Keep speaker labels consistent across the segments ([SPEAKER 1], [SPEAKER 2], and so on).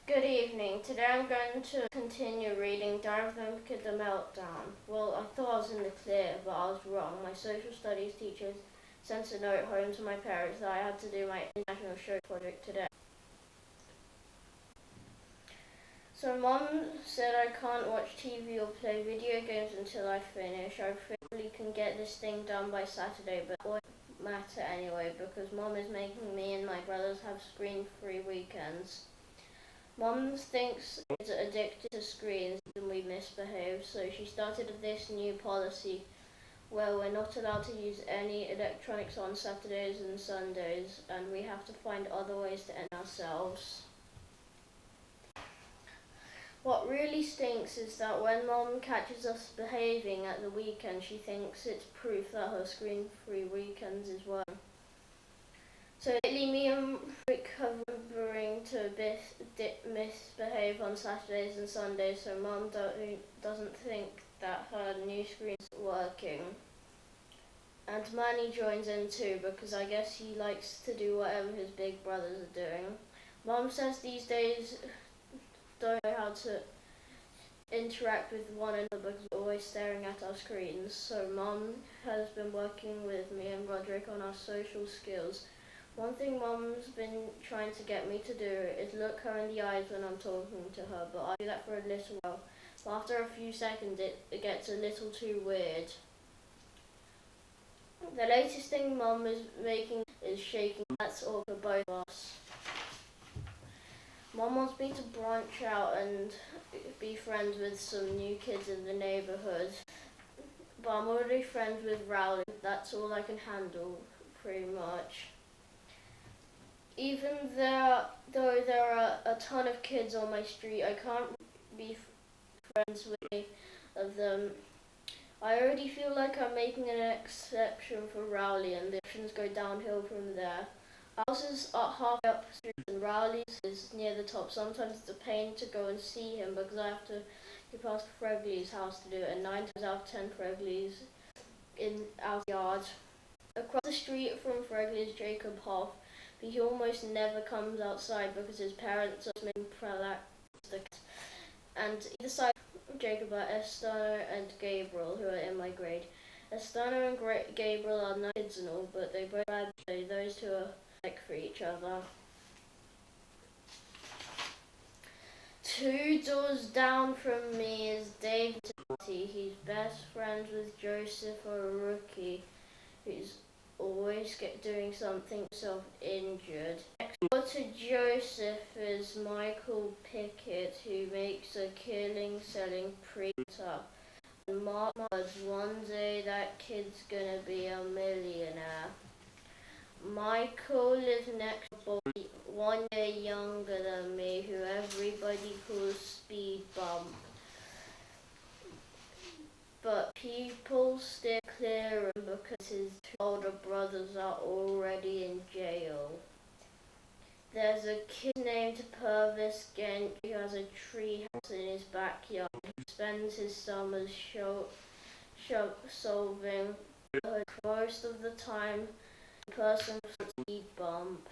[SPEAKER 1] Good evening. Today I'm going to continue reading Diary of the Meltdown. Well, I thought I was in the clear, but I was wrong. My social studies teacher sent a note home to my parents that I had to do my international show project today. So Mom said I can't watch TV or play video games until I finish. I probably can get this thing done by Saturday, but it won't matter anyway because Mom is making me and my brothers have screen-free weekends. Mom thinks kids are addicted to screens and we misbehave, so she started this new policy where we're not allowed to use any electronics on Saturdays and Sundays, and we have to find other ways to end ourselves. What really stinks is that when Mom catches us behaving at the weekend, she thinks it's proof that her screen-free weekends is working. So lately me and Rick have been to misbehave on Saturdays and Sundays, so Mum doesn't think that her new screen's working. And Manny joins in too because I guess he likes to do whatever his big brothers are doing. Mum says these days don't know how to interact with one another because we're always staring at our screens. So Mum has been working with me and Roderick on our social skills. One thing Mum's been trying to get me to do is look her in the eyes when I'm talking to her, but I do that for a little while. But after a few seconds it gets a little too weird. The latest thing Mum is making is shaking. That's all for both of us. Mum wants me to branch out and be friends with some new kids in the neighbourhood, but I'm already friends with Rowley. That's all I can handle, pretty much. Even though there are a ton of kids on my street, I can't be friends with any of them. I already feel like I'm making an exception for Rowley, and the options go downhill from there. Houses are half up the street and Rowley's is near the top. Sometimes it's a pain to go and see him because I have to go past Fregley's house to do it, and 9 times out of 10 Fregley's in our yard. Across the street from Fregley's Jacob Hoff, but he almost never comes outside because his parents are making practice. And either side of Jacob are Estano and Gabriel, who are in my grade. Estano and Gabriel are nice kids and all, but they both bad. Those two are like for each other. 2 doors down from me is David. He's best friends with Joseph, a rookie, who's always doing something self-injured. Next door to Joseph is Michael Pickett, who makes a killing selling printer. And Mark knows one day that kid's gonna be a millionaire. Michael lives next door, 1 year younger than me, who everybody calls Speed Bump. But people steer clear of him because his 2 older brothers are already in jail. There's a kid named Purvis Gent who has a tree house in his backyard. He spends his summers solving most of the time. The person with Speed Bump.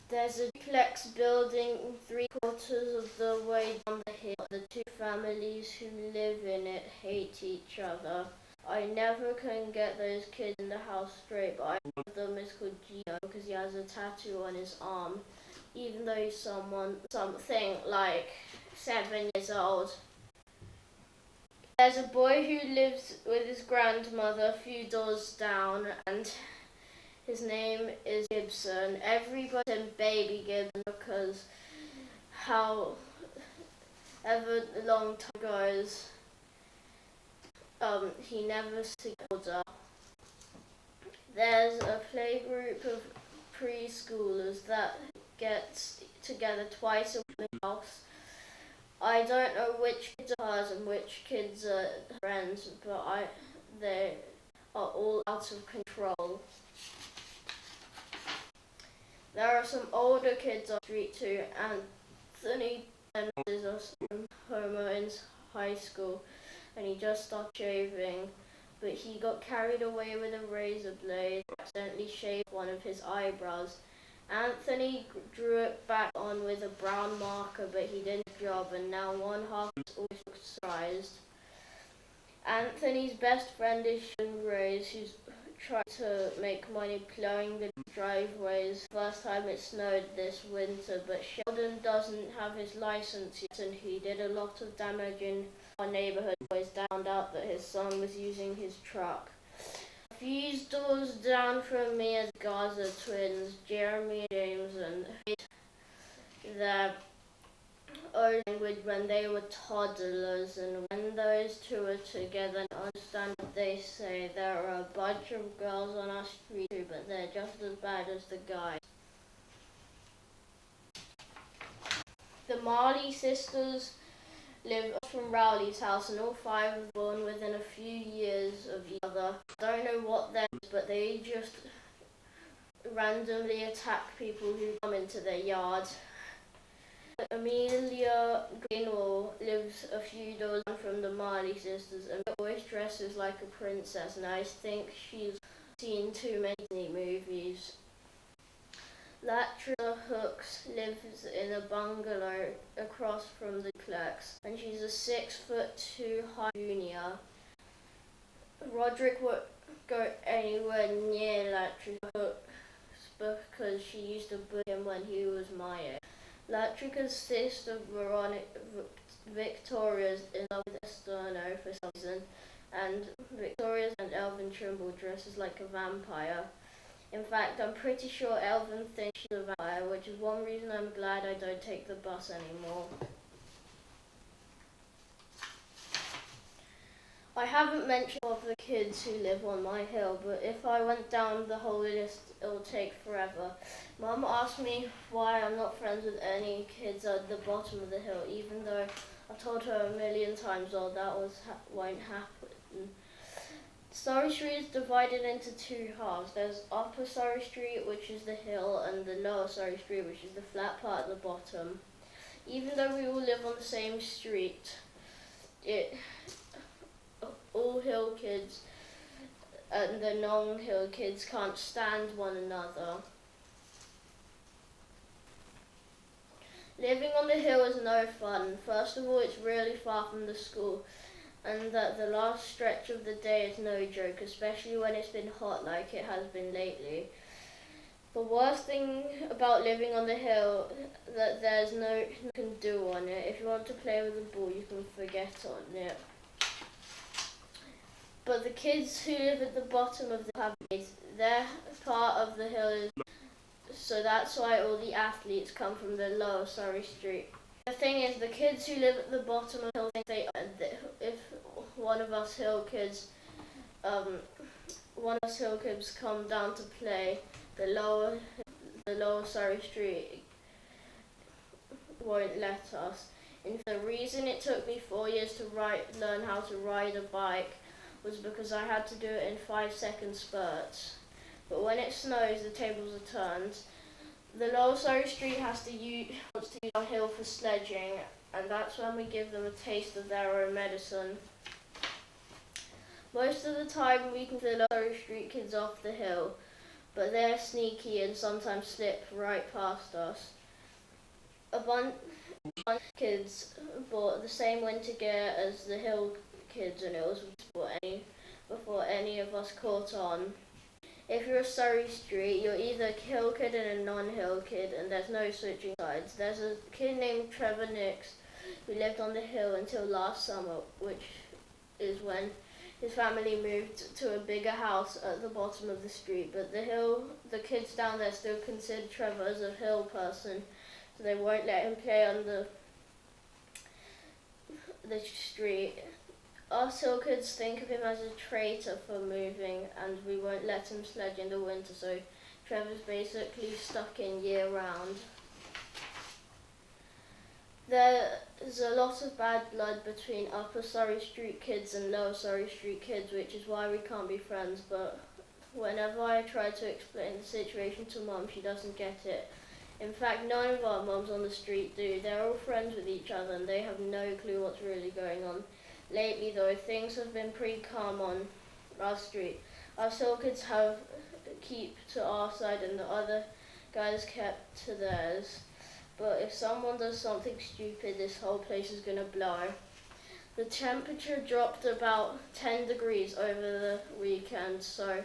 [SPEAKER 1] There's a duplex building 3/4 of the way down the hill. The 2 families who live in it hate each other. I never can get those kids in the house straight, but one of them is called Gino because he has a tattoo on his arm, even though he's something like 7 years old. There's a boy who lives with his grandmother a few doors down, and his name is Gibson. Everybody calls him Baby Gibson because however long time goes, he never sees older. There's a playgroup of preschoolers that gets together twice a week in the house. I don't know which kids are hers and which kids are friends, but they are all out of control. There are some older kids on the street too. Anthony is a homo in high school and he just started shaving, but he got carried away with a razor blade and accidentally shaved one of his eyebrows, Anthony drew it back on with a brown marker, but he did his job, and now one half is always surprised. Anthony's best friend is Sheldon Grace, who's trying to make money plowing the driveways. First time it snowed this winter, but Sheldon doesn't have his license yet, and he did a lot of damage in our neighborhood. Boys found out that his son was using his truck. A few doors down from me are the Gaza twins, Jeremy and James, and their own language when they were toddlers, and when those two are together and understand what they say. There are a bunch of girls on our street too, but they're just as bad as the guys. The Marley sisters live from Rowley's house, and all five were born within a few years of each other. I don't know what that is, but they just randomly attack people who come into their yard. Amelia Greenwell lives a few doors down from the Marley sisters, and always dresses like a princess, and I think she's seen too many Disney movies. Latricia Hooks lives in a bungalow across from the duplex, and she's a 6'2" high junior. Roderick won't go anywhere near Latricia Hooks because she used to bully him when he was my age. Latrica's sister Victoria's in love with Esterno for some reason, and Victoria's and Elvin Trimble dresses like a vampire. In fact, I'm pretty sure Elvin thinks she's a vampire, which is one reason I'm glad I don't take the bus anymore. I haven't mentioned all of the kids who live on my hill, but if I went down the whole list, it would take forever. Mum asked me why I'm not friends with any kids at the bottom of the hill, even though I told her a million times, oh, that won't happen. Surrey Street is divided into two halves. There's Upper Surrey Street, which is the hill, and the Lower Surrey Street, which is the flat part at the bottom. Even though we all live on the same street, all hill kids and the non-hill kids can't stand one another. Living on the hill is no fun. First of all, it's really far from the school, and that the last stretch of the day is no joke, especially when it's been hot like it has been lately. The worst thing about living on the hill that there's no you can do on it. If you want to play with a ball, you can forget on it. But the kids who live at the bottom of the hill, their part of the hill is, so that's why all the athletes come from the Lower Surrey Street. The thing is, the kids who live at the bottom of the hill think if one of us hill kids come down to play, the lower Surrey Street won't let us. And the reason it took me 4 years to learn how to ride a bike was because I had to do it in 5-second spurts. But when it snows, the tables are turned. The Lower Surrey Street wants to use our hill for sledging, and that's when we give them a taste of their own medicine. Most of the time we can get the Lower Surrey Street kids off the hill, but they're sneaky and sometimes slip right past us. A bunch of kids bought the same winter gear as the hill kids, and it was before any of us caught on. If you're a Surrey Street, you're either a hill kid and a non-hill kid, and there's no switching sides. There's a kid named Trevor Nix who lived on the hill until last summer, which is when his family moved to a bigger house at the bottom of the street. But the kids down there still consider Trevor as a hill person, so they won't let him play on the street. Us hill kids think of him as a traitor for moving, and we won't let him sledge in the winter, so Trevor's basically stuck in year round. There's a lot of bad blood between Upper Surrey Street kids and Lower Surrey Street kids, which is why we can't be friends, but whenever I try to explain the situation to Mum, she doesn't get it. In fact, none of our mums on the street do. They're all friends with each other and they have no clue what's really going on. Lately though, things have been pretty calm on our street. Our hill kids keep to our side, and the other guys kept to theirs. But if someone does something stupid, this whole place is gonna blow. The temperature dropped about 10 degrees over the weekend, so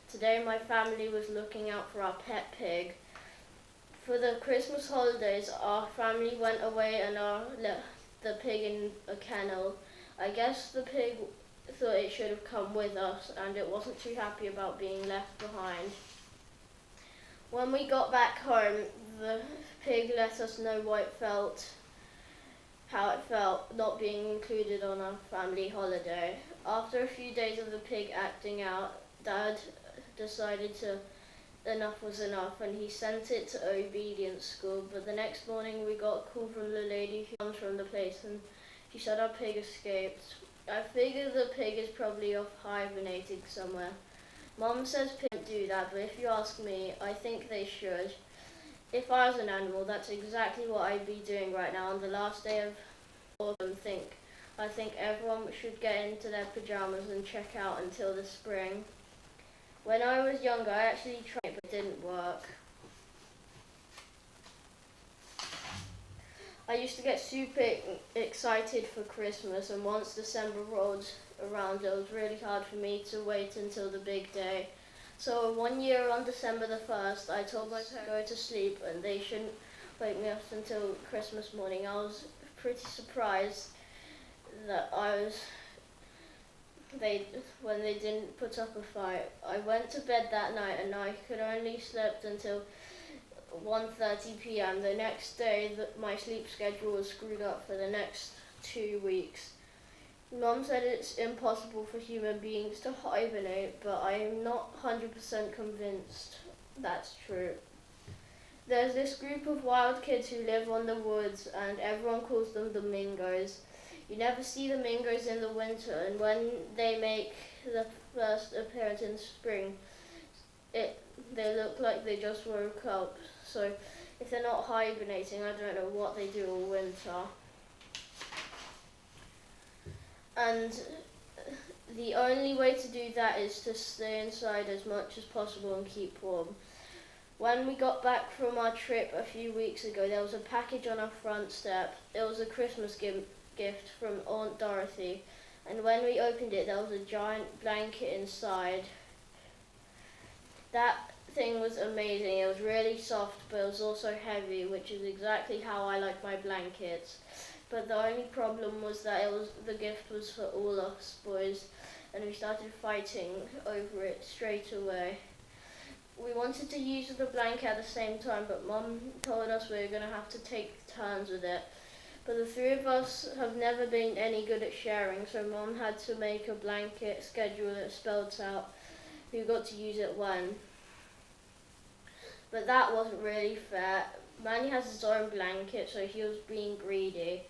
[SPEAKER 1] today my family was looking out for our pet pig. For the Christmas holidays, our family went away and left the pig in a kennel. I guess the pig thought it should have come with us, and it wasn't too happy about being left behind. When we got back home, the pig let us know how it felt not being included on our family holiday. After a few days of the pig acting out, Dad decided enough was enough, and he sent it to obedience school. But the next morning we got a call from the lady who comes from the place, and she said our pig escaped. I figure the pig is probably off hibernating somewhere. Mum says pigs don't do that, but if you ask me, I think they should. If I was an animal, that's exactly what I'd be doing right now on the last day of autumn. I think everyone should get into their pajamas and check out until the spring. When I was younger, I actually tried it, but it didn't work. I used to get super excited for Christmas, and once December rolled around, it was really hard for me to wait until the big day. So one year on December the 1st, I told my parents to go to sleep and they shouldn't wake me up until Christmas morning. I was pretty surprised that when they didn't put up a fight. I went to bed that night and I could only slept until 1:30 p.m. The next day, my sleep schedule was screwed up for the next 2 weeks. Mum said it's impossible for human beings to hibernate, but I'm not 100% convinced that's true. There's this group of wild kids who live on the woods, and everyone calls them the Mingos. You never see the Mingos in the winter, and when they make the first appearance in spring, they look like they just woke up. So if they're not hibernating, I don't know what they do all winter. And the only way to do that is to stay inside as much as possible and keep warm. When we got back from our trip a few weeks ago, there was a package on our front step. It was a Christmas gift from Aunt Dorothy, and when we opened it, there was a giant blanket inside. That thing was amazing. It was really soft, but it was also heavy, which is exactly how I like my blankets. But the only problem was that the gift was for all us boys, and we started fighting over it straight away. We wanted to use the blanket at the same time, but Mum told us we were going to have to take turns with it. But the three of us have never been any good at sharing, so Mum had to make a blanket schedule that spelled out who got to use it when. But that wasn't really fair. Manny has his own blanket, so he was being greedy.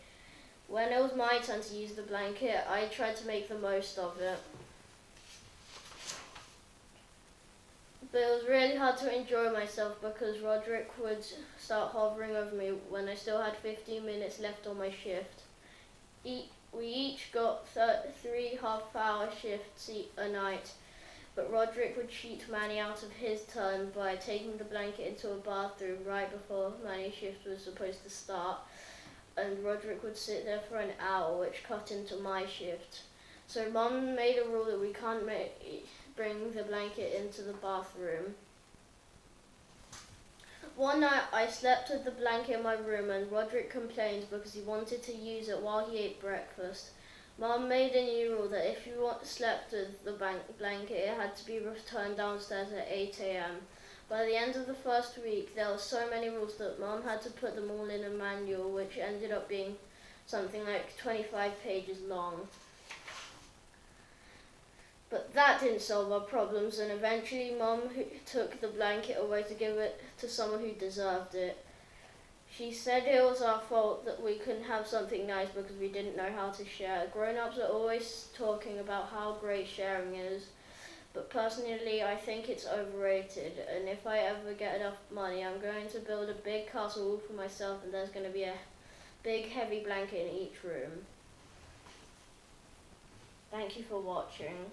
[SPEAKER 1] When it was my turn to use the blanket, I tried to make the most of it. But it was really hard to enjoy myself because Roderick would start hovering over me when I still had 15 minutes left on my shift. We each got 3 half-hour shifts a night, but Roderick would cheat Manny out of his turn by taking the blanket into a bathroom right before Manny's shift was supposed to start. And Roderick would sit there for an hour, which cut into my shift. So Mum made a rule that we can't bring the blanket into the bathroom. One night I slept with the blanket in my room, and Roderick complained because he wanted to use it while he ate breakfast. Mum made a new rule that if you slept with the blanket, it had to be returned downstairs at 8 a.m. By the end of the first week, there were so many rules that Mum had to put them all in a manual, which ended up being something like 25 pages long. But that didn't solve our problems, and eventually Mum took the blanket away to give it to someone who deserved it. She said it was our fault that we couldn't have something nice because we didn't know how to share. Grown-ups are always talking about how great sharing is, but personally I think it's overrated, and if I ever get enough money, I'm going to build a big castle all for myself, and there's going to be a big heavy blanket in each room. Thank you for watching.